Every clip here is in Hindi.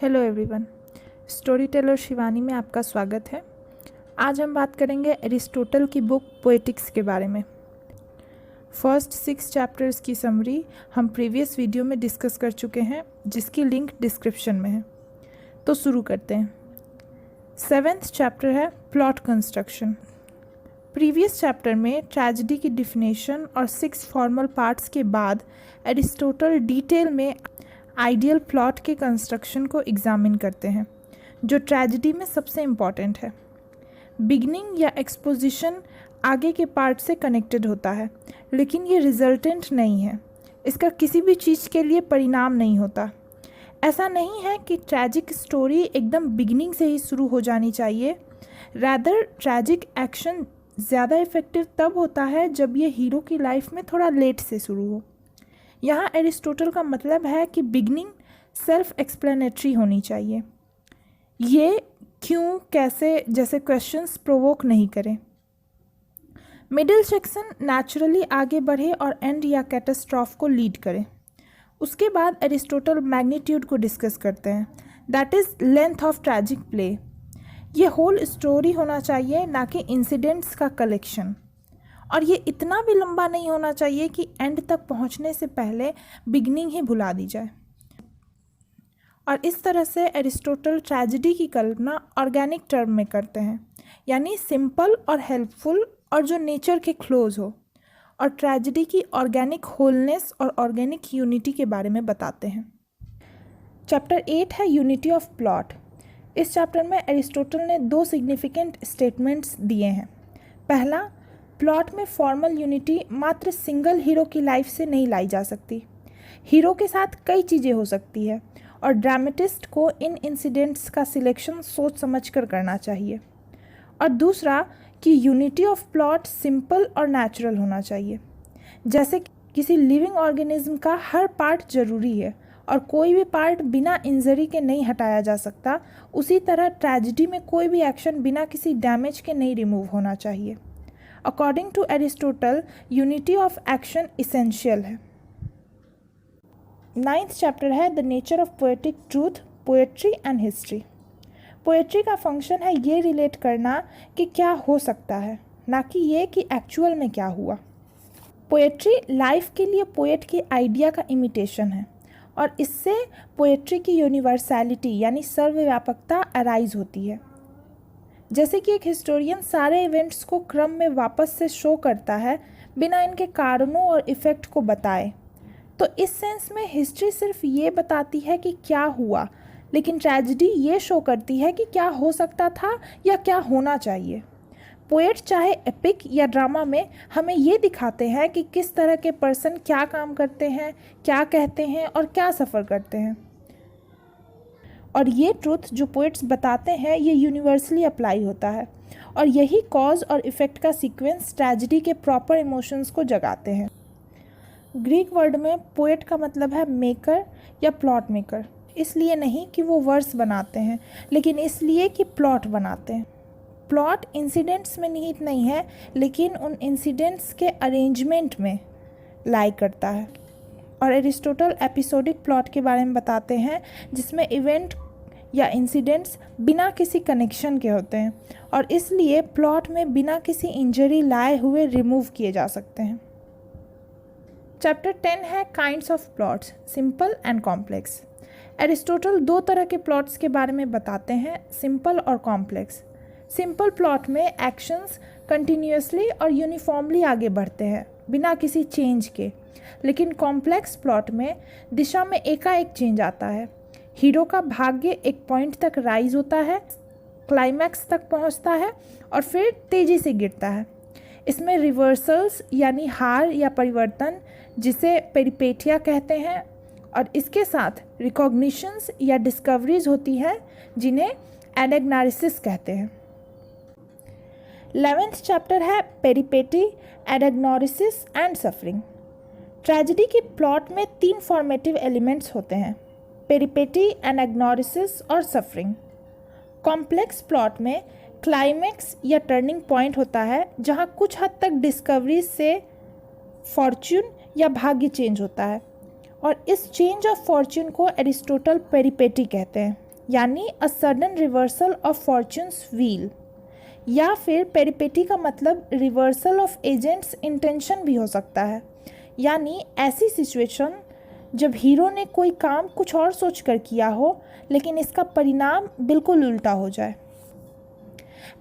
Hello everyone, story teller Shivani में आपका स्वागत है। आज हम बात करेंगे एरिस्टोटल की बुक पोएटिक्स के बारे में। फर्स्ट 6 चैप्टर्स की समरी हम प्रीवियस वीडियो में डिस्कस कर चुके हैं, जिसकी लिंक डिस्क्रिप्शन में है। तो शुरू करते हैं। 7th चैप्टर है प्लॉट कंस्ट्रक्शन। प्रीवियस चैप्टर में ट्रेजेडी की डिफिनेशन और 6 फॉर्मल पार्ट्स के बाद एरिस्टोटल डिटेल में आइडियल प्लॉट के कंस्ट्रक्शन को एग्जामिन करते हैं, जो ट्रेजेडी में सबसे इम्पॉर्टेंट है। बिगनिंग या एक्सपोजिशन आगे के पार्ट से कनेक्टेड होता है, लेकिन ये रिजल्टेंट नहीं है। इसका किसी भी चीज़ के लिए परिणाम नहीं होता। ऐसा नहीं है कि ट्रैजिक स्टोरी एकदम बिगनिंग से ही शुरू हो जानी चाहिए। रैदर ट्रैजिक एक्शन ज़्यादा इफ़ेक्टिव तब होता है जब ये हीरो की लाइफ में थोड़ा लेट से शुरू हो। यहाँ एरिस्टोटल का मतलब है कि बिगनिंग सेल्फ एक्सप्लेनेटरी होनी चाहिए। ये क्यों, कैसे जैसे क्वेश्चंस प्रोवोक नहीं करें। मिडिल सेक्शन नेचुरली आगे बढ़े और एंड या कैटास्ट्रॉफ को लीड करे। उसके बाद एरिस्टोटल मैग्नीट्यूड को डिस्कस करते हैं, that is length of tragic play. ये होल स्टोरी होना चाहिए, ना कि इंसिडेंट्स का कलेक्शन। और ये इतना भी लंबा नहीं होना चाहिए कि एंड तक पहुंचने से पहले बिगनिंग ही भुला दी जाए। और इस तरह से एरिस्टोटल ट्रेजेडी की कल्पना ऑर्गेनिक टर्म में करते हैं, यानी सिंपल और हेल्पफुल और जो नेचर के क्लोज हो। और ट्रेजेडी की ऑर्गेनिक होलनेस और ऑर्गेनिक यूनिटी के बारे में बताते हैं। चैप्टर 8 है यूनिटी ऑफ प्लॉट। इस चैप्टर में एरिस्टोटल ने 2 सिग्निफिकेंट स्टेटमेंट्स दिए हैं। पहला, प्लॉट में फॉर्मल यूनिटी मात्र सिंगल हीरो की लाइफ से नहीं लाई जा सकती। हीरो के साथ कई चीज़ें हो सकती है और ड्रामेटिस्ट को इन इंसिडेंट्स का सिलेक्शन सोच समझकर करना चाहिए। और दूसरा कि यूनिटी ऑफ प्लॉट सिंपल और नेचुरल होना चाहिए। जैसे किसी लिविंग ऑर्गेनिज्म का हर पार्ट ज़रूरी है और कोई भी पार्ट बिना इंजरी के नहीं हटाया जा सकता, उसी तरह ट्रेजेडी में कोई भी एक्शन बिना किसी डैमेज के नहीं रिमूव होना चाहिए। According to Aristotle, unity of action essential है। 9th चैप्टर है the nature of poetic truth, poetry and history. Poetry का फंक्शन है ये रिलेट करना कि क्या हो सकता है, ना कि ये कि एक्चुअल में क्या हुआ। पोएट्री लाइफ के लिए पोएट की आइडिया का इमिटेशन है और इससे पोएट्री की यूनिवर्सैलिटी यानी सर्वव्यापकता अराइज होती है। जैसे कि एक हिस्टोरियन सारे इवेंट्स को क्रम में वापस से शो करता है बिना इनके कारणों और इफ़ेक्ट को बताए, तो इस सेंस में हिस्ट्री सिर्फ ये बताती है कि क्या हुआ, लेकिन ट्रेजेडी ये शो करती है कि क्या हो सकता था या क्या होना चाहिए। पोएट चाहे एपिक या ड्रामा में हमें ये दिखाते हैं कि किस तरह के पर्सन क्या काम करते हैं, क्या कहते हैं और क्या सफ़र करते हैं। और ये ट्रूथ जो पोइट्स बताते हैं ये यूनिवर्सली अप्लाई होता है और यही कॉज और इफ़ेक्ट का सीक्वेंस ट्रेजेडी के प्रॉपर इमोशंस को जगाते हैं। ग्रीक वर्ड में पोएट का मतलब है मेकर या प्लॉट मेकर, इसलिए नहीं कि वो वर्स बनाते हैं, लेकिन इसलिए कि प्लॉट बनाते हैं। प्लॉट इंसिडेंट्स में निहित नहीं है, लेकिन उन इंसिडेंट्स के अरेंजमेंट में लाई करता है। और एरिस्टोटल एपिसोडिक प्लॉट के बारे में बताते हैं, जिसमें इवेंट या इंसिडेंट्स बिना किसी कनेक्शन के होते हैं और इसलिए प्लॉट में बिना किसी इंजरी लाए हुए रिमूव किए जा सकते हैं। चैप्टर 10 है kinds of plots, simple and complex. Aristotle 2 तरह के प्लॉट्स के बारे में बताते हैं, सिंपल और कॉम्प्लेक्स। सिंपल प्लॉट में एक्शंस कंटिन्यूअसली और यूनिफॉर्मली आगे बढ़ते हैं बिना किसी चेंज के, लेकिन कॉम्प्लेक्स प्लॉट में दिशा में एकाएक चेंज आता है। हीरो का भाग्य एक पॉइंट तक राइज होता है, क्लाइमैक्स तक पहुंचता है और फिर तेज़ी से गिरता है। इसमें रिवर्सल्स यानी हार या परिवर्तन, जिसे पेरिपेटिया कहते हैं, और इसके साथ रिकॉग्निशंस या डिस्कवरीज होती हैं, जिन्हें एनेग्नारिसिस कहते हैं। 11th चैप्टर है पेरिपेटी, एनेग्नोरिसिस एंड सफरिंग। ट्रेजेडी के प्लॉट में 3 फॉर्मेटिव एलिमेंट्स होते हैं, पेरिपेटी, एनेग्नोरिसिस और सफरिंग। कॉम्प्लेक्स प्लॉट में क्लाइमैक्स या टर्निंग पॉइंट होता है, जहां कुछ हद तक डिस्कवरी से फॉर्च्यून या भाग्य चेंज होता है और इस चेंज ऑफ फॉर्च्यून को एरिस्टोटल पेरिपेटी कहते हैं। यानी a sudden reversal of fortunes wheel, या फिर पेरिपेटी का मतलब रिवर्सल ऑफ एजेंट्स इंटेंशन भी हो सकता है, यानी ऐसी सिचुएशन जब हीरो ने कोई काम कुछ और सोच कर किया हो लेकिन इसका परिणाम बिल्कुल उल्टा हो जाए।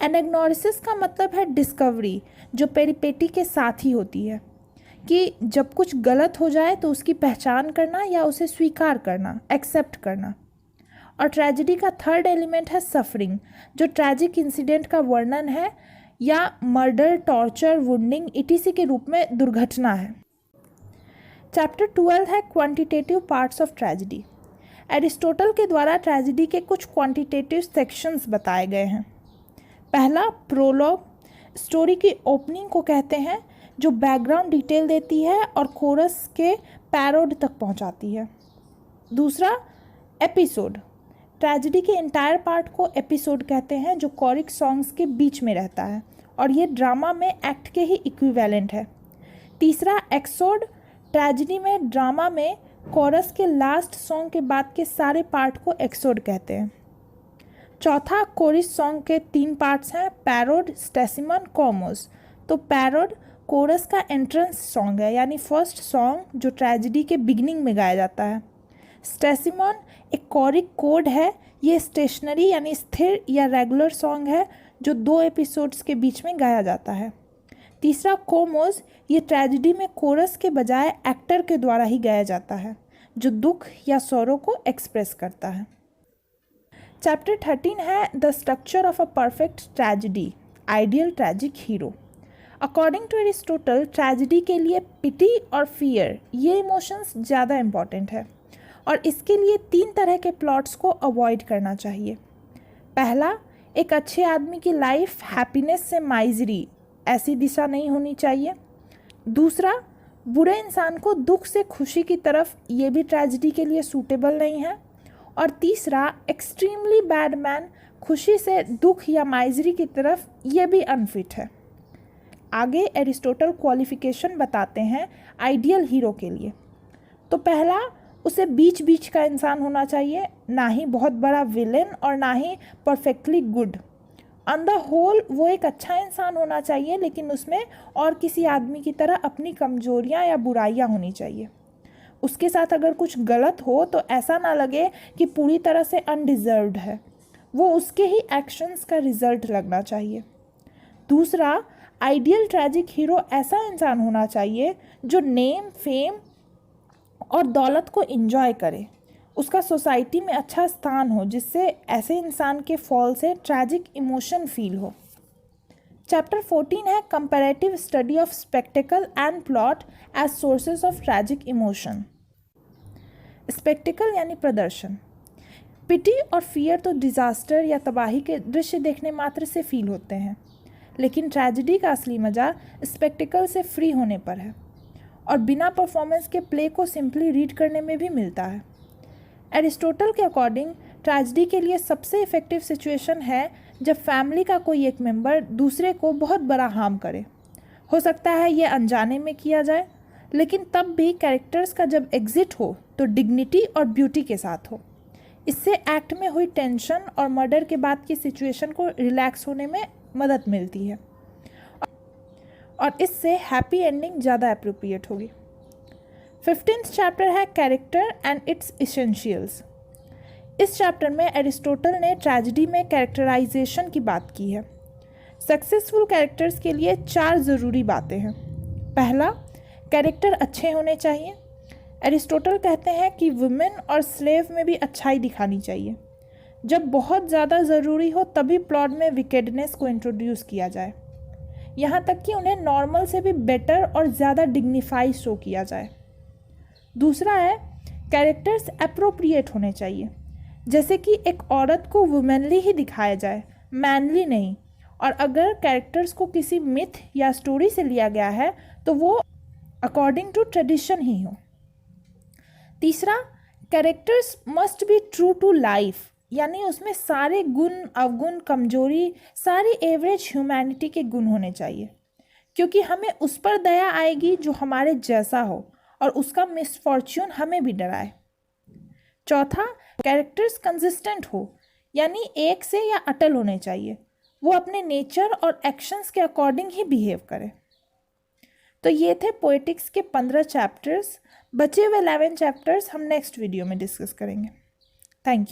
एनाग्नोसिस का मतलब है डिस्कवरी, जो पेरिपेटी के साथ ही होती है, कि जब कुछ गलत हो जाए तो उसकी पहचान करना या उसे स्वीकार करना, एक्सेप्ट करना। और ट्रेजेडी का थर्ड एलिमेंट है सफरिंग, जो ट्रैजिक इंसिडेंट का वर्णन है या मर्डर, टॉर्चर, वुंडिंग इटीसी के रूप में दुर्घटना है। चैप्टर 12 है quantitative parts of tragedy. Aristotle के द्वारा ट्रेजेडी के कुछ क्वांटिटेटिव सेक्शंस बताए गए हैं। पहला प्रोलॉग, स्टोरी की ओपनिंग को कहते हैं, जो बैकग्राउंड डिटेल देती है और कोरस के पैरोड तक पहुंचाती है। दूसरा एपिसोड, ट्रेजेडी के इंटायर पार्ट को एपिसोड कहते हैं, जो कोरिक सॉन्ग्स के बीच में रहता है और ये ड्रामा में एक्ट के ही इक्विवेलेंट है। तीसरा एक्सोड, ट्रेजेडी में ड्रामा में कोरस के लास्ट सॉन्ग के बाद के सारे पार्ट को एक्सोड कहते हैं। चौथा कोरिस सॉन्ग के 3 पार्ट्स हैं, पैरोड, स्टेसिमन, कोमोस। तो पैरोड कोरस का एंट्रेंस सॉन्ग है, यानी फर्स्ट सॉन्ग जो ट्रेजेडी के बिगिनिंग में गाया जाता है। स्टेसिमन एक कोरिक कोड है, ये स्टेशनरी यानी स्थिर या रेगुलर सॉन्ग है जो 2 एपिसोड्स के बीच में गाया जाता है। तीसरा कोमोस, ये ट्रेजेडी में कोरस के बजाय एक्टर के द्वारा ही गाया जाता है, जो दुख या सौरो को एक्सप्रेस करता है। चैप्टर 13 है the structure of a perfect tragedy, ideal tragic hero. According to Aristotle, tragedy के लिए पिटी और फियर ये इमोशंस ज़्यादा इम्पॉर्टेंट है और इसके लिए 3 तरह के प्लॉट्स को अवॉइड करना चाहिए। पहला, एक अच्छे आदमी की लाइफ हैप्पीनेस से माइजरी, ऐसी दिशा नहीं होनी चाहिए। दूसरा, बुरे इंसान को दुख से खुशी की तरफ, ये भी ट्रेजेडी के लिए सूटेबल नहीं है। और तीसरा, एक्सट्रीमली बैड मैन खुशी से दुख या माइजरी की तरफ, ये भी अनफिट है। आगे एरिस्टोटल क्वालिफिकेशन बताते हैं आइडियल हीरो के लिए। तो पहला, उसे बीच बीच का इंसान होना चाहिए, ना ही बहुत बड़ा विलेन और ना ही perfectly good. On the whole वो एक अच्छा इंसान होना चाहिए, लेकिन उसमें और किसी आदमी की तरह अपनी कमजोरियां या बुराइयां होनी चाहिए। उसके साथ अगर कुछ गलत हो तो ऐसा ना लगे कि पूरी तरह से अनडिजर्व्ड है, वो उसके ही एक्शंस का रिजल्ट लगना चाहिए। दूसरा, आइडियल ट्रैजिक हीरो ऐसा इंसान होना चाहिए जो नेम, फेम और दौलत को एंजॉय करे, उसका सोसाइटी में अच्छा स्थान हो, जिससे ऐसे इंसान के फॉल से ट्रैजिक इमोशन फील हो। चैप्टर 14 है comparative study of spectacle and plot as sources of tragic emotion. Spectacle यानी प्रदर्शन। पिटी और फियर तो डिजास्टर या तबाही के दृश्य देखने मात्र से फील होते हैं, लेकिन ट्रेजेडी का असली मज़ा स्पेक्टिकल से फ्री होने पर है और बिना परफॉर्मेंस के प्ले को सिंपली रीड करने में भी मिलता है। एरिस्टोटल के अकॉर्डिंग ट्रेजेडी के लिए सबसे इफ़ेक्टिव सिचुएशन है जब फैमिली का कोई एक मेंबर दूसरे को बहुत बड़ा हार्म करे। हो सकता है ये अनजाने में किया जाए, लेकिन तब भी कैरेक्टर्स का जब एग्जिट हो तो डिग्निटी और ब्यूटी के साथ हो। इससे एक्ट में हुई टेंशन और मर्डर के बाद की सिचुएशन को रिलैक्स होने में मदद मिलती है और इससे हैप्पी एंडिंग ज़्यादा अप्रोप्रिएट होगी। 15th चैप्टर है कैरेक्टर एंड इट्स इसेंशियल्स। इस चैप्टर में एरिस्टोटल ने ट्रेजेडी में कैरेक्टराइजेशन की बात की है। सक्सेसफुल कैरेक्टर्स के लिए 4 ज़रूरी बातें हैं। पहला, कैरेक्टर अच्छे होने चाहिए। एरिस्टोटल कहते हैं कि वुमेन और स्लेव में भी अच्छाई दिखानी चाहिए। जब बहुत ज़्यादा ज़रूरी हो तभी प्लॉट में विकेडनेस को इंट्रोड्यूस किया जाए, यहाँ तक कि उन्हें नॉर्मल से भी बेटर और ज़्यादा डिग्निफाई शो किया जाए। दूसरा है कैरेक्टर्स अप्रोप्रिएट होने चाहिए, जैसे कि एक औरत को वुमेनली ही दिखाया जाए, मैनली नहीं। और अगर कैरेक्टर्स को किसी मिथ या स्टोरी से लिया गया है तो वो अकॉर्डिंग टू ट्रेडिशन ही हो। तीसरा, characters must be true to life, यानी उसमें सारे गुण, अवगुण, कमजोरी, सारी एवरेज ह्यूमैनिटी के गुण होने चाहिए, क्योंकि हमें उस पर दया आएगी जो हमारे जैसा हो और उसका मिसफॉर्च्यून हमें भी डराए। चौथा, कैरेक्टर्स कंसिस्टेंट हो, यानी एक से या अटल होने चाहिए, वो अपने नेचर और एक्शंस के अकॉर्डिंग ही बिहेव करे। तो ये थे पोएटिक्स के 15 चैप्टर्स। बचे हुए 11 चैप्टर्स हम नेक्स्ट वीडियो में डिस्कस करेंगे। Thank you.